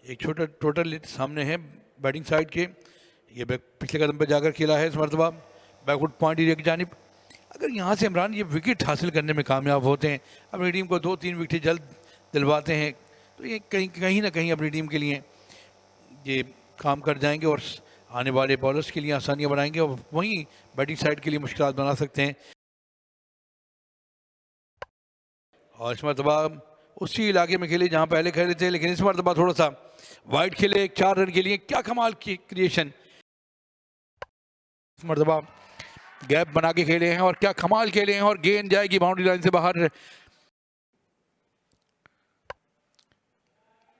एक छोटा टोटल सामने है बैटिंग साइड के। ये पिछले कदम पे जाकर खेला है इस मरतबा बैकवुड पॉइंट एरिया की जानिब। अगर यहाँ से इमरान ये विकेट हासिल करने में कामयाब होते हैं, अपनी टीम को 2-3 विकेट जल्द दिलवाते हैं, तो ये कहीं ना कहीं अपनी टीम के लिए ये काम कर जाएंगे और आने वाले बॉलर्स के लिए आसानियाँ बनाएंगे और वहीं बैटिंग साइड के लिए मुश्किल बना सकते हैं। और इस मरतबा उसी इलाके में खेले जहाँ पहले खेले थे, लेकिन इस मरतबा थोड़ा सा वाइड खेले 4 रन के लिए। क्या कमाल की क्रिएशन, इस मरतबा गैप बना के खेले हैं और क्या कमाल खेले हैं और गेंद जाएगी बाउंड्री लाइन से बाहर।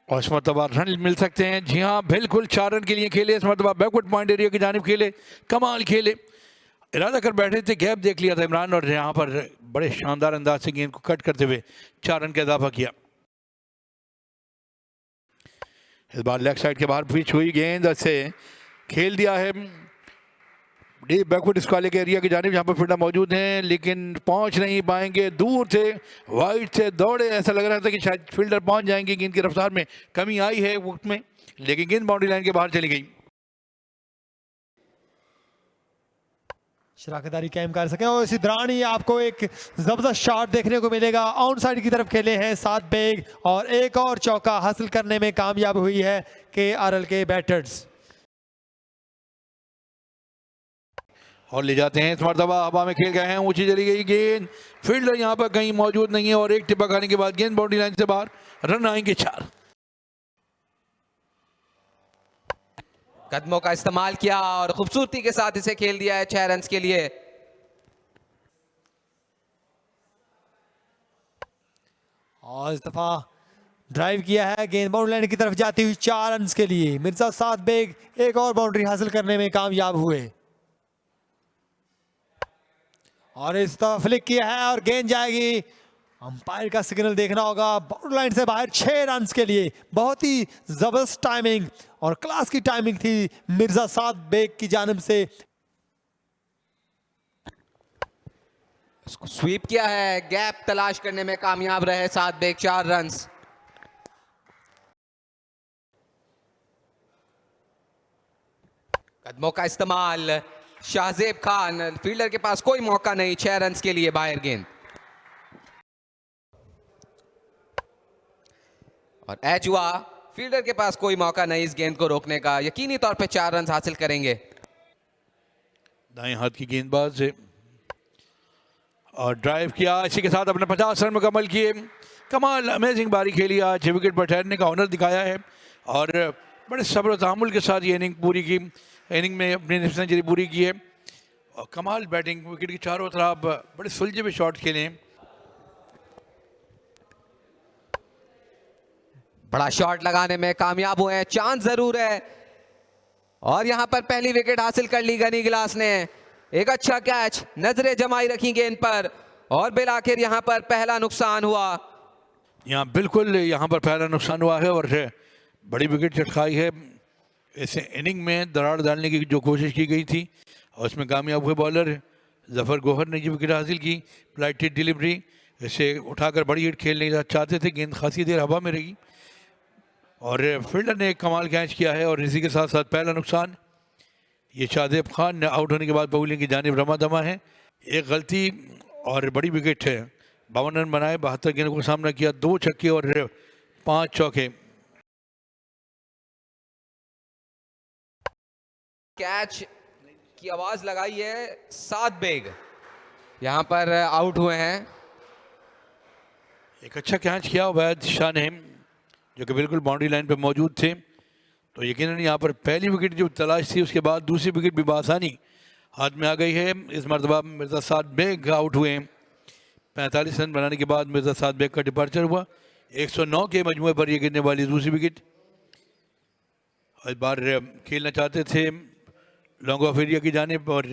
और इस मरतबा रन मिल सकते हैं। जी हाँ, बिल्कुल 4 रन के लिए खेले। इस मरतबा बैकवर्ड पॉइंट एरिया की जानिब खेले, कमाल खेले। इरादा कर बैठे थे, गैप देख लिया था इमरान और यहाँ पर बड़े शानदार अंदाज से गेंद को कट करते हुए 4 रन का इजाफा किया। इस बार लेग साइड के बाहर पिच हुई गेंद से खेल दिया है डीप बैकवर्ड स्क्वायर के एरिया की जानिब, जहाँ पर फील्डर मौजूद हैं लेकिन पहुंच नहीं पाएंगे। दूर थे, वाइड से दौड़े, ऐसा लग रहा था कि शायद फील्डर पहुंच जाएंगे। गेंद की रफ्तार में कमी आई है वक्त में, लेकिन गेंद बाउंड्री लाइन के बाहर चली गई। शराकतदारी कायम कर सके और इसी दौरान ही आपको एक जबरदस्त शॉट देखने को मिलेगा। आउट साइड की तरफ खेले हैं 7 बेग और एक और चौका हासिल करने में कामयाब हुई है KRL के बैटर्स। और ले जाते हैं, इस मरतबा हवा में खेल गए हैं, ऊंची चली गई गेंद, फील्डर यहाँ पर कहीं मौजूद नहीं है और एक टिप्पा खाने के बाद गेंद बाउंड्री लाइन से बाहर। रन आएंगे 4। कदमों का इस्तेमाल किया और खूबसूरती के साथ इसे खेल दिया है 6 रन के लिए। और इस दफा ड्राइव किया है, गेंद बाउंड्री लाइन की तरफ जाती हुई 4 रन के लिए। मिर्जा 7 बेग एक और बाउंड्री हासिल करने में कामयाब हुए और इस तरफ फ्लिक किया है और गेंद जाएगी। अंपायर का सिग्नल देखना होगा। बाउंड्री लाइन से बाहर 6 रन के लिए। बहुत ही जबरदस्त टाइमिंग और क्लास की टाइमिंग थी मिर्जा 7 बेग की जानिब से। उसको स्वीप किया है, गैप तलाश करने में कामयाब रहे 7 बेग, 4 रन। कदमों का इस्तेमाल, शाहजेब खान, फील्डर के पास कोई मौका नहीं, 6 रन के लिए बाहर गेंद। और एज हुआ, फील्डर के पास कोई मौका नहीं इस गेंद को रोकने का। यकीनी तौर पे 4 रन हासिल करेंगे। दाएं हाथ की गेंदबाज से और ड्राइव किया, इसी के साथ अपने 50 रन मुकम्मल किए। कमाल, अमेजिंग बारी खेली आज, विकेट पर ठहरने का ऑनर दिखाया है और बड़े सब्र और तहम्मुल के साथ ये इनिंग पूरी की। इनिंग में अपनी सेंचुरी पूरी की है और कमाल बैटिंग, विकेट की चारों तरफ बड़े सुलझे हुए शॉट खेले हैं। बड़ा शॉट लगाने में कामयाब हुए हैं, चांस जरूर है। और यहां पर पहली विकेट हासिल कर ली गनी गिलास ने। एक अच्छा कैच, नजरें जमाई रखी गेंद पर और बिल आखिर यहां पर पहला नुकसान हुआ। यहाँ बिल्कुल यहाँ पर पहला नुकसान हुआ है और बड़ी विकेट चटकाई है। इसे इनिंग में दरार डालने की जो कोशिश की गई थी और उसमें कामयाब हुए बॉलर जफर गोहर ने ये विकेट हासिल की। फ्लाइटेड डिलीवरी, इसे उठाकर बड़ी हिट खेलने चाहते थे, गेंद खासी देर हवा में रही और फील्डर ने एक कमाल कैच किया है। और इसी के साथ साथ पहला नुकसान ये शाहजेब खान ने आउट होने के बाद बॉलिंग की जानिब रमा दमा है। एक गलती और बड़ी विकेट है। 52 रन बनाए, 72 गेंदों का सामना किया, 2 छक्के और 5 चौके। कैच की आवाज लगाई है 7 बेग, यहां पर आउट हुए हैं। एक अच्छा कैच किया उबैद शाह ने, जो कि बिल्कुल बाउंड्री लाइन पे मौजूद थे। तो यकीनन यहाँ पर पहली विकेट जो तलाश थी, उसके बाद दूसरी विकेट भी बआसानी हाथ में आ गई है। इस मरतबा मिर्जा 7 बेग आउट हुए हैं। 45 रन बनाने के बाद मिर्जा 7 बेग का डिपार्चर हुआ। 109 के मजमूए पर ये गिरने वाली दूसरी विकेट। इस बार खेलना चाहते थे लॉन्ग ऑफ एरिया की जानिब और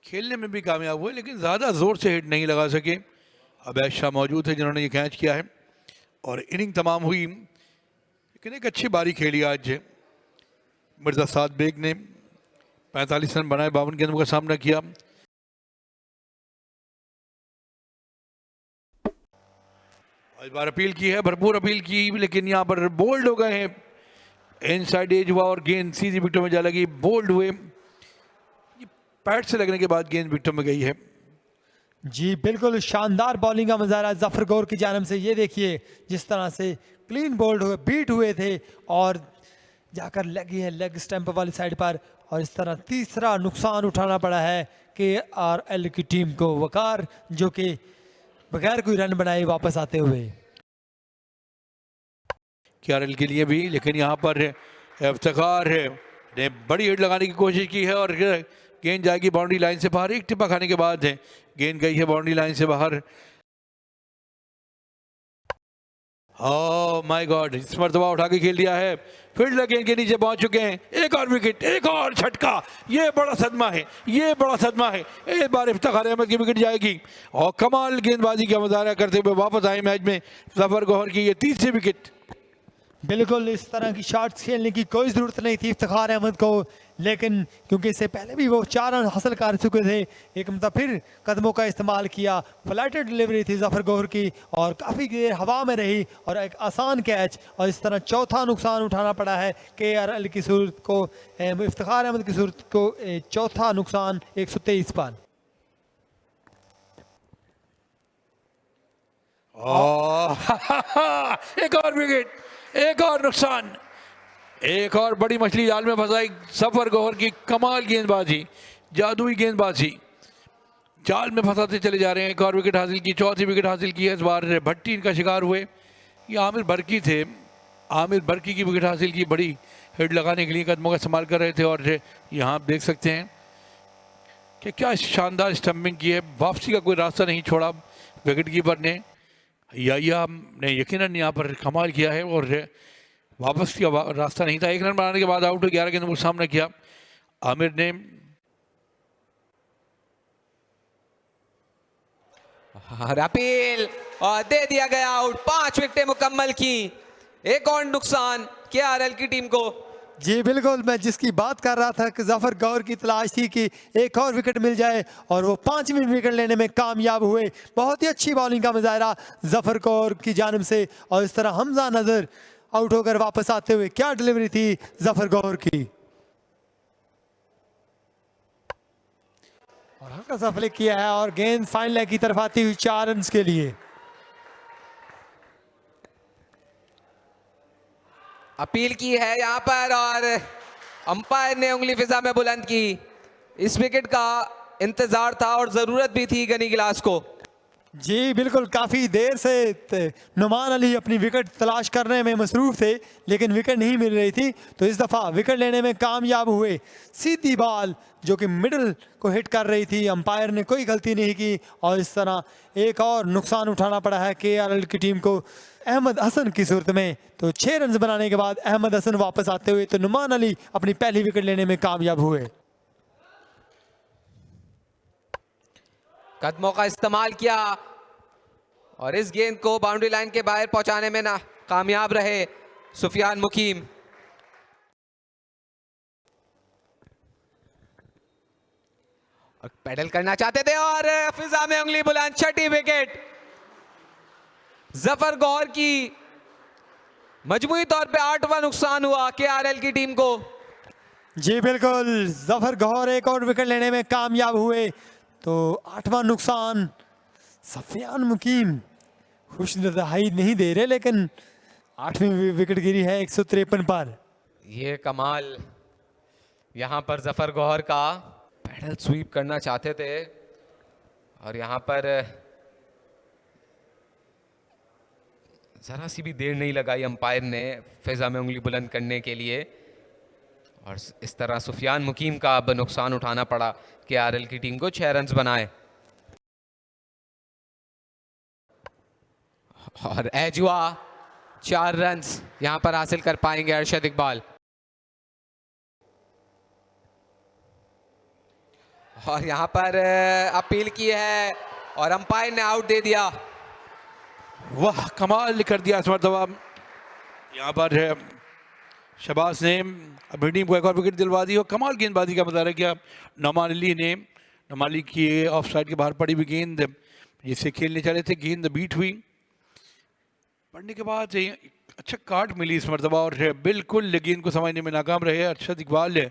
खेलने में भी कामयाब हुए, लेकिन ज़्यादा ज़ोर से हिट नहीं लगा सके। अवैध शाह मौजूद है जिन्होंने ये कैच किया है और इनिंग तमाम हुई। लेकिन एक अच्छी बारी खेली आज मिर्जा 7 बेग ने। 45 रन बनाए, 52 गेंदों का सामना किया। और इस बार अपील की है, भरपूर अपील की, लेकिन यहाँ पर बोल्ड हो गए हैं। इनसाइड एज हुआ और गेंद सीधी विकेटों में जा लगी, बोल्ड हुए। पैड से लगने के बाद गेंद विकेटों में गई है। जी बिल्कुल शानदार बॉलिंग का मुजाहरा जफर गौर की जानिब से। ये देखिए जिस तरह से क्लीन बोल्ड हुए, बीट हुए थे और जाकर लगी है लेग स्टंप वाली साइड पर, और इस तरह तीसरा नुकसान उठाना पड़ा है KRL की टीम को। वकार जो कि बगैर कोई रन बनाए वापस आते हुए KRL के लिए भी, लेकिन यहाँ पर इफ्तिखार ने बड़ी हिट लगाने की कोशिश की है और गेंद जाएगी बाउंड्री लाइन से बाहर। एक टिप्पा खाने के बाद गेंद गई है बाउंड्री लाइन से बाहर। ओह माय गॉड, इस मरतबा उठा के खेल दिया है, फील्डर गेंद के नीचे पहुंच चुके हैं। एक और विकेट, एक और झटका, ये बड़ा सदमा है, ये बड़ा सदमा है। एक बार इफ्तिखार अहमद की विकेट जाएगी और कमाल गेंदबाजी का मुजाहरा करते हुए वापस आए मैच में जफर गौहर की ये तीसरी विकेट। बिल्कुल इस तरह की शॉट्स खेलने की कोई ज़रूरत नहीं थी इफ्तिखार अहमद को, लेकिन क्योंकि इससे पहले भी वो 4 रन हासिल कर चुके थे, एक मतलब फिर कदमों का इस्तेमाल किया। फ्लैटेड डिलीवरी थी जफर गौहर की और काफ़ी देर हवा में रही और एक आसान कैच, और इस तरह चौथा नुकसान उठाना पड़ा है KRL की सूरत को, इफ्तिखार अहमद की सूरत को। चौथा नुकसान 123 पर। एक और विकेट, एक और नुकसान, एक और बड़ी मछली जाल में फंसाई जफर गौहर की। कमाल गेंदबाजी, जादुई गेंदबाजी, जाल में फंसाते चले जा रहे हैं। एक और विकेट हासिल की, चौथी विकेट हासिल की है। इस बार भट्टी इनका शिकार हुए, ये आमिर बरकी थे। आमिर बरकी की विकेट हासिल की, बड़ी हिट लगाने के लिए कदमों का इस्तेमाल कर रहे थे। और यहाँ आप देख सकते हैं कि क्या शानदार स्टंपिंग की है, वापसी का कोई रास्ता नहीं छोड़ा विकेट कीपर ने। या ने यकीनन यहाँ पर कमाल किया है और वापस का रास्ता नहीं था। 1 रन बनाने के बाद आउट 11 गेंदों का सामना किया आमिर ने। और अपील और दे दिया गया आउट। 5 विकेटें मुकम्मल की, एक और नुकसान KRL की टीम को। जी बिल्कुल, मैं जिसकी बात कर रहा था कि जफर गौर की तलाश थी कि एक और विकेट मिल जाए और वो 5वीं विकेट लेने में कामयाब हुए। बहुत ही अच्छी बॉलिंग का मुजाहरा जफर गौर की जानिब से, और इस तरह हमजा नजर आउट होकर वापस आते हुए। क्या डिलीवरी थी जफर गौर की, और हल्का सा फ्लिक किया है और गेंद फाइन लेग की तरफ आती हुई 4 रन के लिए। अपील की है यहाँ पर और अंपायर ने उंगली फिजा में बुलंद की। इस विकेट का इंतजार था और जरूरत भी थी गनी गिलास को। जी बिल्कुल, काफ़ी देर से नुमान अली अपनी विकेट तलाश करने में मसरूफ थे, लेकिन विकेट नहीं मिल रही थी, तो इस दफ़ा विकेट लेने में कामयाब हुए। सीधी बॉल जो कि मिडल को हिट कर रही थी, अंपायर ने कोई गलती नहीं की, और इस तरह एक और नुकसान उठाना पड़ा है KRL की टीम को अहमद हसन की सूरत में। तो 6 रन बनाने के बाद अहमद हसन वापस आते हुए तो नुमान अली अपनी पहली विकेट लेने में कामयाब हुए। कदमों का इस्तेमाल किया और इस गेंद को बाउंड्री लाइन के बाहर पहुंचाने में ना कामयाब रहे सुफियान मुकीम। और पैडल करना चाहते थे और फिजा में उंगली बुलंद। 6ठी विकेट जफर गौहर की। मजमूई तौर पे 8वां नुकसान हुआ KRL की टीम को। जी बिल्कुल, जफर गौहर एक और विकेट लेने में कामयाब हुए, तो 8वां नुकसान। सफियान मुकीम खुश नज़ाही नहीं दे रहे, लेकिन 8वीं विकेट गिरी है 153 पर। ये कमाल यहाँ पर जफर गौहर का। पैडल स्वीप करना चाहते थे और यहाँ पर जरा सी भी देर नहीं लगाई अंपायर ने फिजा में उंगली बुलंद करने के लिए, और इस तरह सुफियान मुकीम का अब नुकसान उठाना पड़ा KRL की टीम को। 6 रन बनाए और एज हुआ 4 रन यहां पर हासिल कर पाएंगे अरशद इकबाल। और यहां पर अपील की है और अंपायर ने आउट दे दिया। वाह, कमाल कर दिया इस मरतबा। यहाँ पर शबाज ने अपनी टीम को एक और विकेट दिलवा दी और कमाल गेंदबाजी का मुजाहरा किया नौमान अली ने। नौमान अली की ऑफ साइड के बाहर पड़ी हुई गेंद जिससे खेलने चले थे, गेंद बीट हुई। पढ़ने के बाद अच्छा काट मिली इस मरतबा और बिल्कुल गेंद को समझने में नाकाम रहे अरशद इकबाल है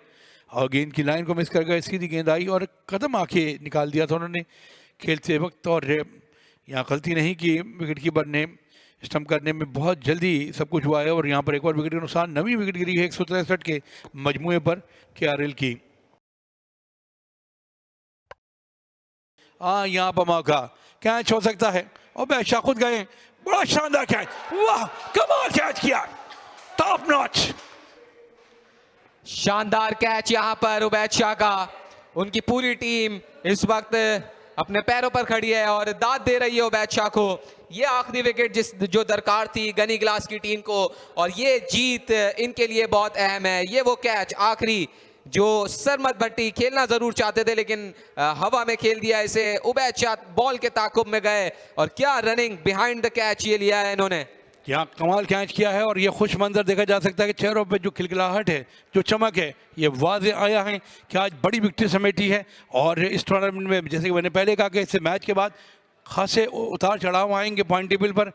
और गेंद की लाइन को मिस कर गए। सीधी गेंद आई और कदम आके निकाल दिया था उन्होंने खेलते वक्त और यहाँ गलती नहीं की विकेट कीपर ने। स्टंप करने में बहुत जल्दी सब कुछ हुआ है और यहाँ पर एक और विकेट के नुकसान, नवी विकेट गिरी है 163 के मजमुए पर KRL की। हाँ यहाँ पर मौका कैच हो सकता है और बादशाह खुद गए, बड़ा शानदार कैच, वाह कमाल कैच किया, टॉप नॉच। शानदार कैच यहां पर उबैद शाह का। उनकी पूरी टीम इस वक्त अपने पैरों पर खड़ी है और दाद दे रही है उबैद शाह को। ये आखिरी विकेट जो दरकार थी गनी ग्लास की टीम को और ये जीत इनके लिए बहुत अहम है। ये वो कैच आखिरी जो सरमद भट्टी खेलना जरूर चाहते थे लेकिन हवा में खेल दिया इसे। उबैद शाह बॉल के ताकुब में गए और क्या रनिंग बिहाइंड द कैच ये लिया है इन्होंने। यहाँ कमाल कैच किया है और ये खुश मंजर देखा जा सकता है कि चेहरों पे जो खिलखिलाहट है, जो चमक है, ये वाज़े आया है कि आज बड़ी विक्ट्री समेटी है। और इस टूर्नामेंट में जैसे कि मैंने पहले कहा कि इससे मैच के बाद खासे उतार चढ़ाव आएंगे पॉइंट टेबल पर